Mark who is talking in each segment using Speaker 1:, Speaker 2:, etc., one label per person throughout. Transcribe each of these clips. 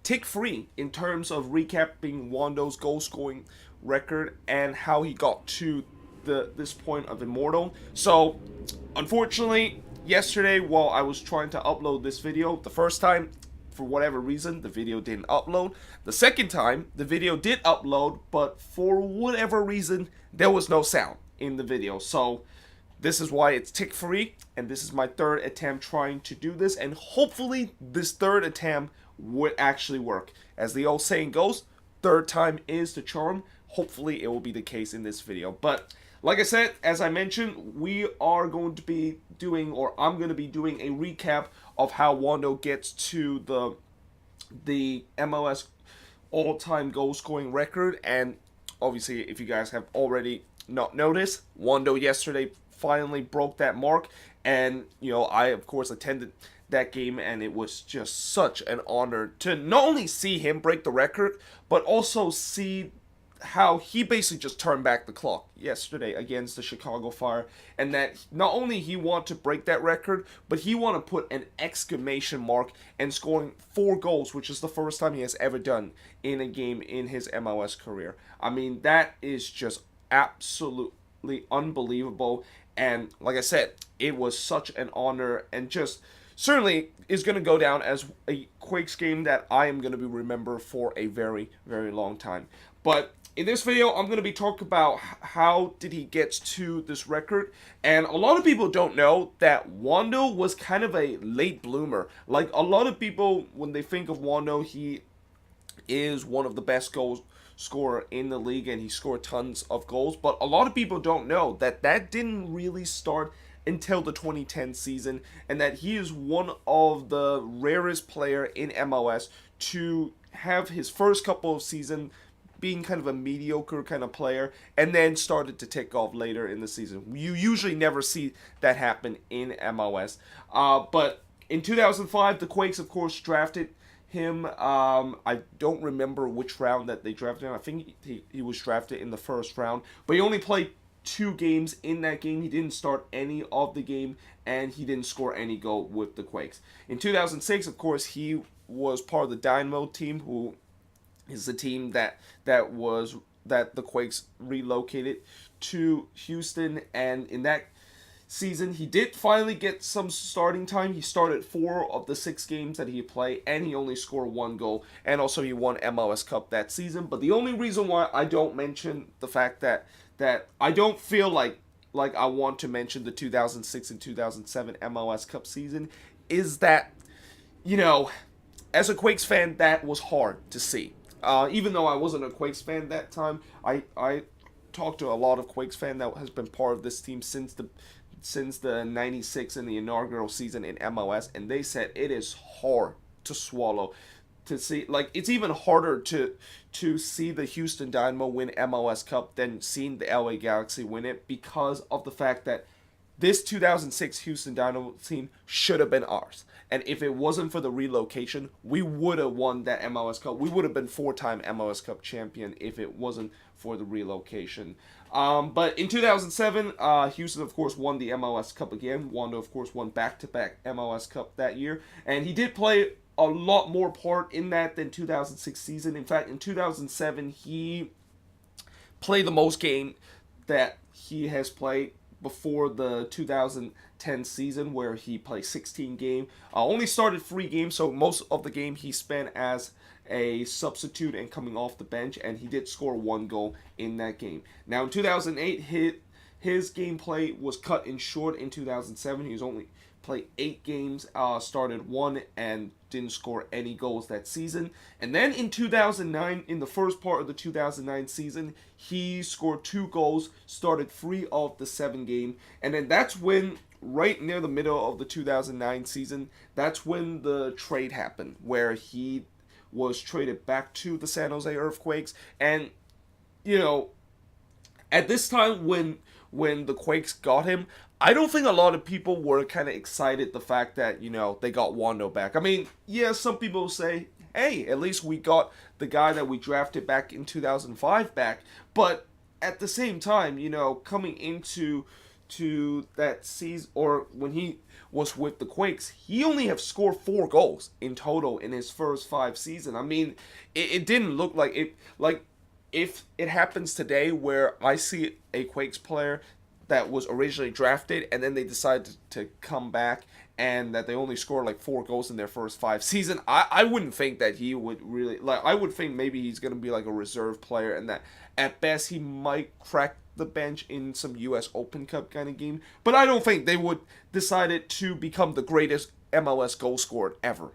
Speaker 1: tick-free in terms of recapping Wando's goal-scoring record and how he got to this point of immortal. So, unfortunately, yesterday while I was trying to upload this video, the first time, for whatever reason, the video didn't upload. The second time, the video did upload, but for whatever reason, there was no sound in the video. So, this is why it's tick free, and this is my third attempt trying to do this, and hopefully this third attempt would actually work. As the old saying goes, third time is the charm. Hopefully it will be the case in this video. But like I said, as I mentioned, we are going to be doing, or I'm going to be doing a recap of how Wando gets to the MLS all-time goal-scoring record. And obviously, if you guys have already not noticed, Wando yesterday finally broke that mark. And, I, of course, attended that game, and it was just such an honor to not only see him break the record, but also see how he basically just turned back the clock yesterday against the Chicago Fire, and that not only he want to break that record, but he want to put an exclamation mark and scoring 4 goals, which is the first time he has ever done in a game in his MLS career. I mean, that is just absolutely unbelievable, and like I said, it was such an honor, and just certainly is going to go down as a Quakes game that I am going to be remembered for a very, very long time. But in this video, I'm going to be talking about how did he get to this record. And a lot of people don't know that Wando was kind of a late bloomer. Like, a lot of people, when they think of Wando, he is one of the best goal scorer in the league, and he scored tons of goals. But a lot of people don't know that that didn't really start until the 2010 season, and that he is one of the rarest player in MLS to have his first couple of seasons being kind of a mediocre kind of player, and then started to take off later in the season. You usually never see that happen in MLS. But in 2005, the Quakes, of course, drafted him. I don't remember which round that they drafted him. I think he was drafted in the first round, but he only played 2 games in that game. He didn't start any of the game, and he didn't score any goal with the Quakes. In 2006, of course, he was part of the Dynamo team, who is the team that the Quakes relocated to Houston, and in that season he did finally get some starting time. He started 4 of the 6 games that he played, and he only scored 1 goal, and also he won MLS Cup that season. But the only reason why I don't mention the fact that I don't feel like I want to mention the 2006 and 2007 MLS Cup season is that, as a Quakes fan, that was hard to see. Even though I wasn't a Quakes fan that time, I talked to a lot of Quakes fan that has been part of this team since the 96 and the inaugural season in MLS, and they said it is hard to swallow to see. Like, it's even harder to see the Houston Dynamo win MLS Cup than seeing the LA Galaxy win it, because of the fact that this 2006 Houston Dynamo team should have been ours. And if it wasn't for the relocation, we would have won that MLS Cup. We would have been 4-time MLS Cup champion if it wasn't for the relocation. But in 2007, Houston, of course, won the MLS Cup again. Wando, of course, won back-to-back MLS Cup that year. And he did play a lot more part in that than 2006 season. In fact, in 2007, he played the most game that he has played before the 2010 season, where he played 16 games. Only started 3 games, so most of the game he spent as a substitute and coming off the bench, and he did score 1 goal in that game. Now, in 2008, his gameplay was cut in short. In 2007, he was only played 8 games, started 1, and didn't score any goals that season. And then in 2009, in the first part of the 2009 season, he scored 2 goals, started 3 of the 7 game, and then that's when, right near the middle of the 2009 season, that's when the trade happened, where he was traded back to the San Jose Earthquakes. And, at this time when the Quakes got him, I don't think a lot of people were kind of excited the fact that, they got Wando back. I mean, yeah, some people say, hey, at least we got the guy that we drafted back in 2005 back. But at the same time, coming into that season, or when was with the Quakes, he only have scored 4 goals in total in his first 5 seasons. I mean, it didn't look like it. Like, if it happens today where I see a Quakes player that was originally drafted and then they decide to come back and that they only scored like 4 goals in their first 5 seasons, I wouldn't think that he would really, like, I would think maybe he's going to be like a reserve player and that at best he might crack the bench in some US Open Cup kind of game. But I don't think they would decide it to become the greatest MLS goal scorer ever.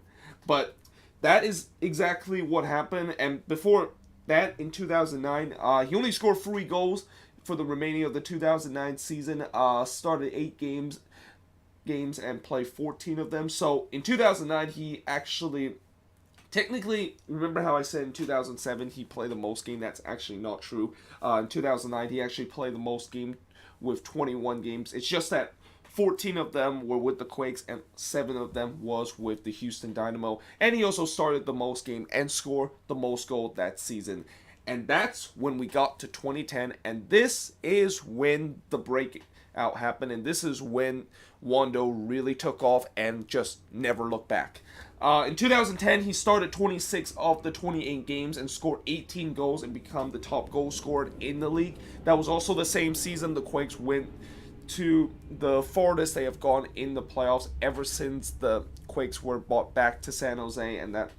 Speaker 1: But that is exactly what happened. And before that, in 2009, he only scored 3 goals for the remaining of the 2009 season. Started 8 games and played 14 of them. So in 2009, he actually technically, remember how I said in 2007 he played the most game? That's actually not true. In 2009, he actually played the most game with 21 games. It's just that 14 of them were with the Quakes and 7 of them was with the Houston Dynamo. And he also started the most game and scored the most goal that season. And that's when we got to 2010. And this is when the breakout happened. And this is when Wondo really took off and just never looked back. In 2010, he started 26 of the 28 games and scored 18 goals and become the top goal scorer in the league. That was also the same season the Quakes went to the farthest they have gone in the playoffs ever since the Quakes were brought back to San Jose, and that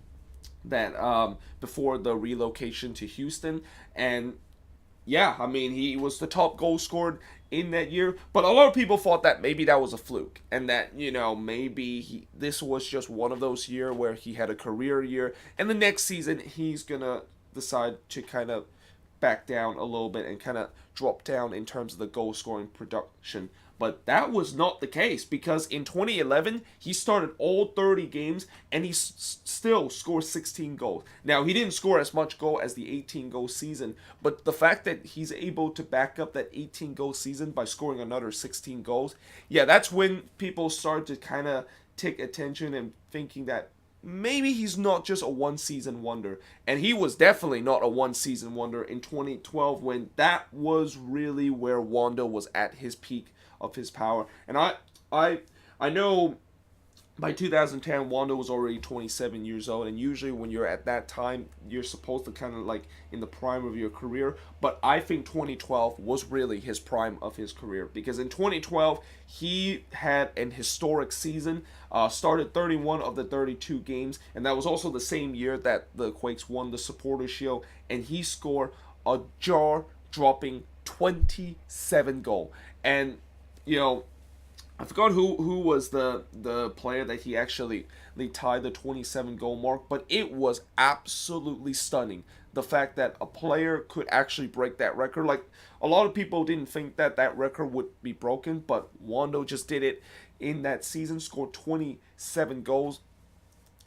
Speaker 1: before the relocation to Houston. And yeah, I mean, he was the top goal scorer in that year, but a lot of people thought that maybe that was a fluke and that, you know, maybe this was just one of those years where he had a career year and the next season he's gonna decide to kind of back down a little bit and kind of drop down in terms of the goal scoring production. But that was not the case, because in 2011 he started all 30 games and he still scored 16 goals. Now, he didn't score as much goal as the 18 goal season, but the fact that he's able to back up that 18 goal season by scoring another 16 goals, yeah, that's when people started to kind of take attention and thinking that maybe he's not just a one-season wonder. And he was definitely not a one-season wonder in 2012, when that was really where Wondo was at his peak of his power. And I know by 2010 Wondo was already 27 years old, and usually when you're at that time you're supposed to kind of like in the prime of your career, but I think 2012 was really his prime of his career, because in 2012 he had an historic season, started 31 of the 32 games, and that was also the same year that the Quakes won the Supporters Shield, and he scored a jaw-dropping 27 goal. And you know, I forgot who was the player that he actually tied the 27 goal mark, but it was absolutely stunning. The fact that a player could actually break that record. Like, a lot of people didn't think that that record would be broken, but Wondo just did it in that season, scored 27 goals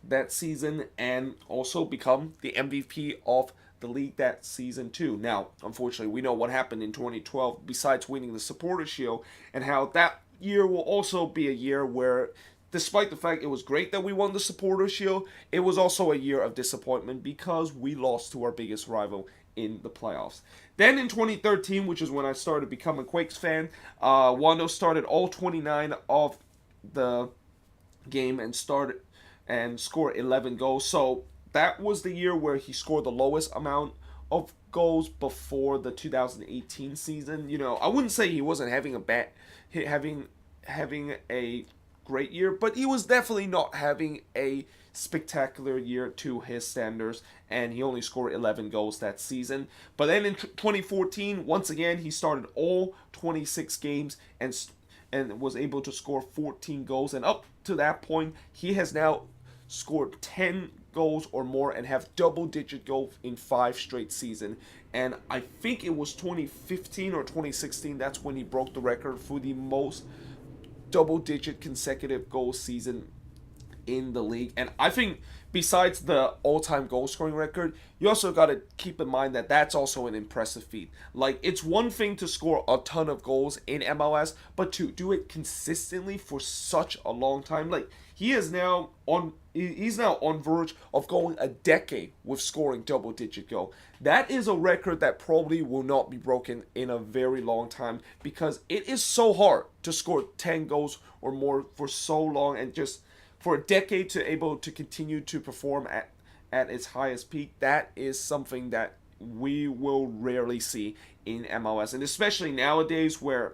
Speaker 1: that season, and also become the MVP of the league that season too. Now, unfortunately, we know what happened in 2012 besides winning the Supporters Shield, and how that year will also be a year where, despite the fact it was great that we won the Supporters Shield, it was also a year of disappointment because we lost to our biggest rival in the playoffs. Then in 2013, which is when I started to become a Quakes fan, Wondo started all 29 of the game and scored 11 goals. So that was the year where he scored the lowest amount of goals before the 2018 season. You know, I wouldn't say he wasn't having a great year, but he was definitely not having a spectacular year to his standards, and he only scored 11 goals that season. But then in 2014, once again, he started all 26 games and was able to score 14 goals, and up to that point, he has now scored 10 goals or more and have double-digit goals in 5 straight seasons. And I think it was 2015 or 2016, that's when he broke the record for the most double-digit consecutive goal season in the league. And I think besides the all-time goal-scoring record, you also got to keep in mind that that's also an impressive feat. Like, it's one thing to score a ton of goals in MLS, but to do it consistently for such a long time. Like, he is now he's now on verge of going a decade with scoring double-digit goal. That is a record that probably will not be broken in a very long time because it is so hard to score 10 goals or more for so long and just for a decade to able to continue to perform at its highest peak. That is something that we will rarely see in MLS, and especially nowadays where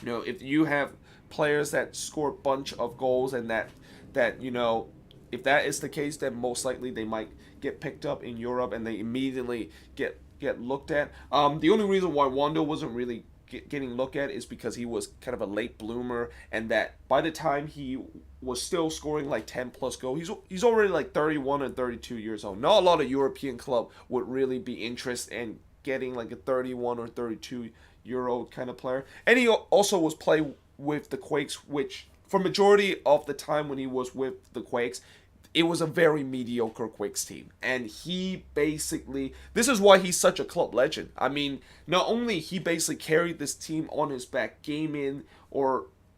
Speaker 1: if you have players that score a bunch of goals and that if that is the case, then most likely they might get picked up in Europe and they immediately get looked at. The only reason why Wando wasn't really getting looked at is because he was kind of a late bloomer, and that by the time he was still scoring like 10 plus goals, he's already like 31 and 32 years old. Not a lot of European club would really be interested in getting like a 31 or 32-year old kind of player. And he also was playing with the Quakes, which for majority of the time when he was with the Quakes, it was a very mediocre Quakes team. And he basically, this is why he's such a club legend. I mean, not only he basically carried this team on his back game in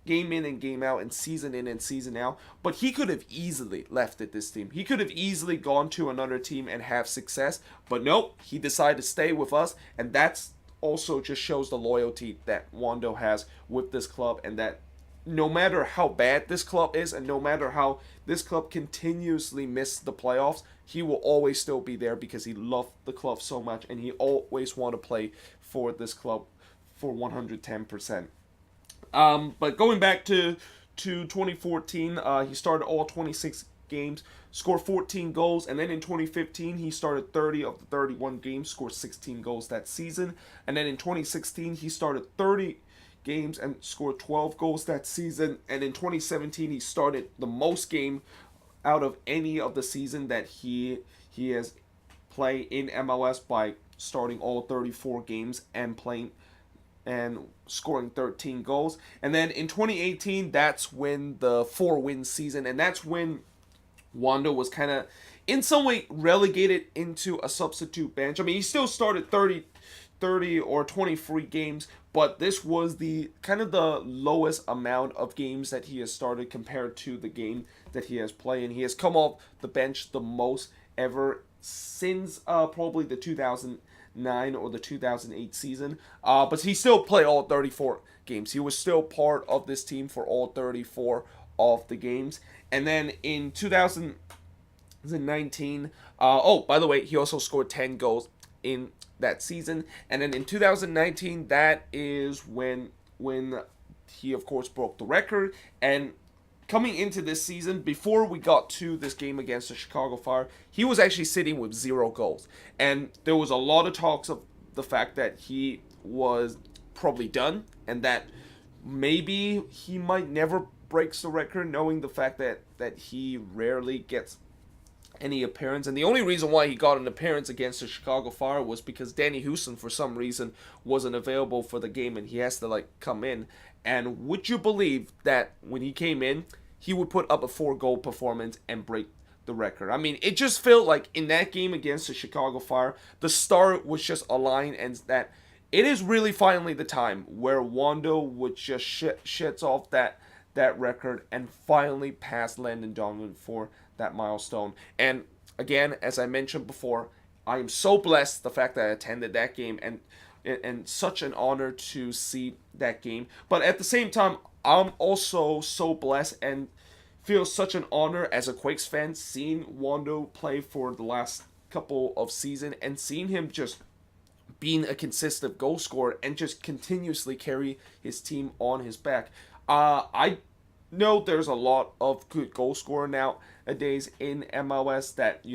Speaker 1: and game out and season out, but he could have easily left at this team. He could have easily gone to another team and have success, but nope, he decided to stay with us, and that's also just shows the loyalty that Wando has with this club, and that no matter how bad this club is and no matter how this club continuously misses the playoffs, he will always still be there because he loved the club so much and he always want to play for this club for 110%. But going back to 2014, he started all 26 games, scored 14 goals, and then in 2015 he started 30 of the 31 games, scored 16 goals that season, and then in 2016 he started 30 games and scored 12 goals that season, and in 2017 he started the most game out of any of the season that he has played in MLS by starting all 34 games and playing and scoring 13 goals. And then in 2018, that's when the 4-win season, and that's when Wando was kind of in some way relegated into a substitute bench. I mean, he still started 30 or 23 games, but this was the kind of the lowest amount of games that he has started compared to the game that he has played, and he has come off the bench the most ever since probably the 2009 or the 2008 season, but he still played all 34 games. He was still part of this team for all 34 of the games. And then in 2019, by the way, he also scored 10 goals in that season. And then in 2019, that is when he of course broke the record. And coming into this season, before we got to this game against the Chicago Fire, he was actually sitting with 0 goals. And there was a lot of talks of the fact that he was probably done and that maybe he might never breaks the record, knowing the fact that he rarely gets any appearance. And the only reason why he got an appearance against the Chicago Fire was because Danny Houston, for some reason, wasn't available for the game and he has to come in. And would you believe that when he came in, he would put up a 4-goal performance and break the record? I mean, it just felt like in that game against the Chicago Fire, the star was just aligned, and that it is really finally the time where Wando would just shits off that record and finally pass Landon Donovan for that milestone. And again, as I mentioned before, I am so blessed the fact that I attended that game, and such an honor to see that game. But at the same time, I'm also so blessed and feel such an honor as a Quakes fan seeing Wando play for the last couple of seasons and seeing him just being a consistent goal scorer and just continuously carry his team on his back. I know there's a lot of good goal scorer nowadays in MLS that,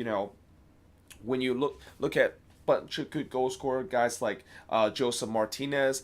Speaker 1: when you look at bunch of good goal scorer guys like Joseph Martinez,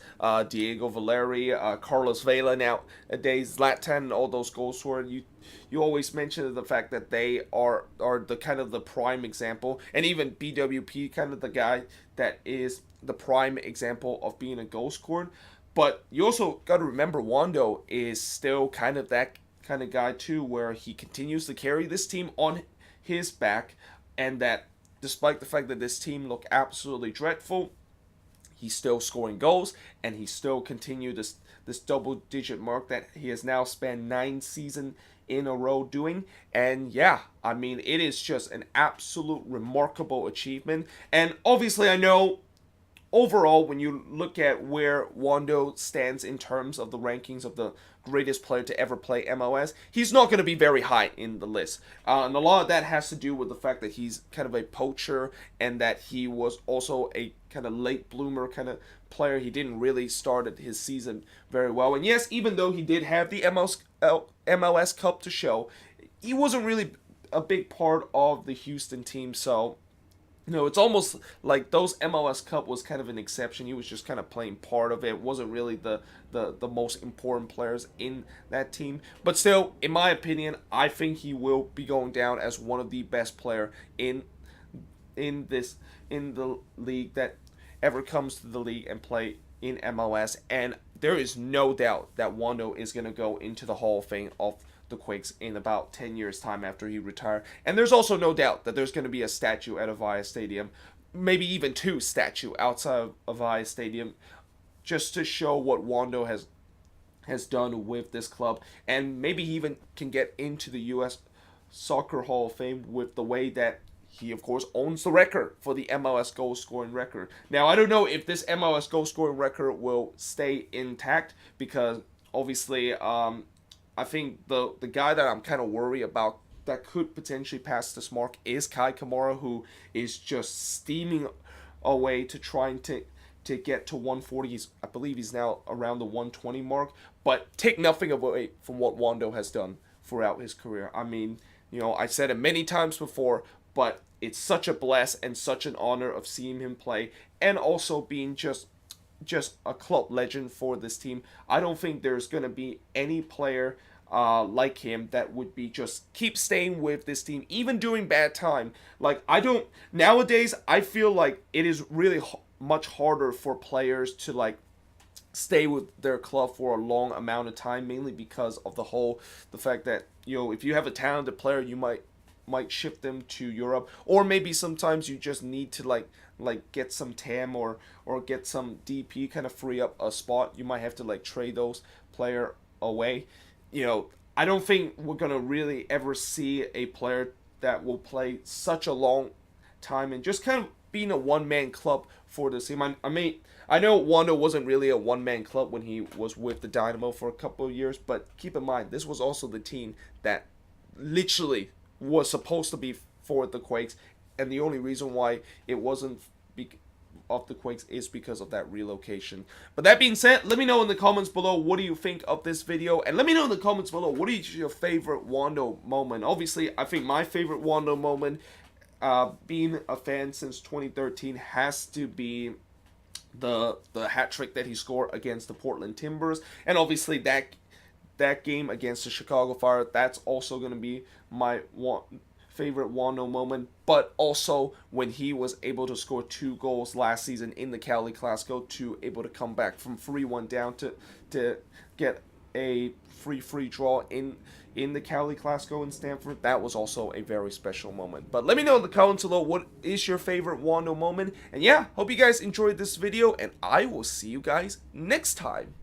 Speaker 1: Diego Valeri, Carlos Vela nowadays, Zlatan, and all those goal scorers. You always mention the fact that they are the kind of the prime example, and even BWP, kind of the guy that is the prime example of being a goal scorer. But you also got to remember Wando is still kind of that kind of guy too, where he continues to carry this team on his back, and that despite the fact that this team look absolutely dreadful, he's still scoring goals, and he still continued this double-digit mark that he has now spent 9 seasons in a row doing. And yeah, I mean, it is just an absolute remarkable achievement. And obviously, I know overall, when you look at where Wondo stands in terms of the rankings of the greatest player to ever play MLS, he's not going to be very high in the list. And a lot of that has to do with the fact that he's kind of a poacher and that he was also a kind of late bloomer kind of player. He didn't really start his season very well. And yes, even though he did have the MLS Cup to show, he wasn't really a big part of the Houston team. So it's almost like those MLS Cup was kind of an exception. He was just kind of playing part of it. Wasn't really the most important players in that team. But still, in my opinion, I think he will be going down as one of the best player in the league that ever comes to the league and play in MLS. And there is no doubt that Wondo is going to go into the Hall of Fame of the Quakes in about 10 years time after he retired. And there's also no doubt that there's going to be a statue at Avaya Stadium, maybe even two statues outside of Avaya Stadium, just to show what Wondo has done with this club. And maybe he even can get into the US Soccer Hall of Fame with the way that he, of course, owns the record for the MLS goal scoring record. Now, I don't know if this MLS goal scoring record will stay intact, because obviously I think the guy that I'm kind of worried about that could potentially pass this mark is Kai Kamara, who is just steaming away to trying to get to 140. I believe he's now around the 120 mark. But take nothing away from what Wondo has done throughout his career. I mean, I said it many times before, but it's such a bless and such an honor of seeing him play, and also being just a club legend for this team. I don't think there's going to be any player like him that would be just keep staying with this team even during bad time. Like, nowadays I feel like it is really much harder for players to like stay with their club for a long amount of time, mainly because of the fact that if you have a talented player, you might ship them to Europe, or maybe sometimes you just need to like get some TAM or get some DP, kind of free up a spot. You might have to like trade those player away. I don't think we're gonna really ever see a player that will play such a long time and just kind of being a one-man club for this team. I know Wondo wasn't really a one-man club when he was with the Dynamo for a couple of years, but keep in mind, this was also the team that literally was supposed to be for the Quakes, and the only reason why it wasn't of the Quakes is because of that relocation. But that being said, let me know in the comments below what do you think of this video, and let me know in the comments below what is your favorite Wondo moment. Obviously, I think my favorite Wondo moment, being a fan since 2013, has to be the hat trick that he scored against the Portland Timbers, and obviously that game against the Chicago Fire. That's also going to be my favorite Wondo moment. But also when he was able to score 2 goals last season in the Cali Clasico, to able to come back from 3-1 down to get a free draw in the Cali Clasico in Stamford. That was also a very special moment. But let me know in the comments below what is your favorite Wondo moment. And yeah, hope you guys enjoyed this video, and I will see you guys next time.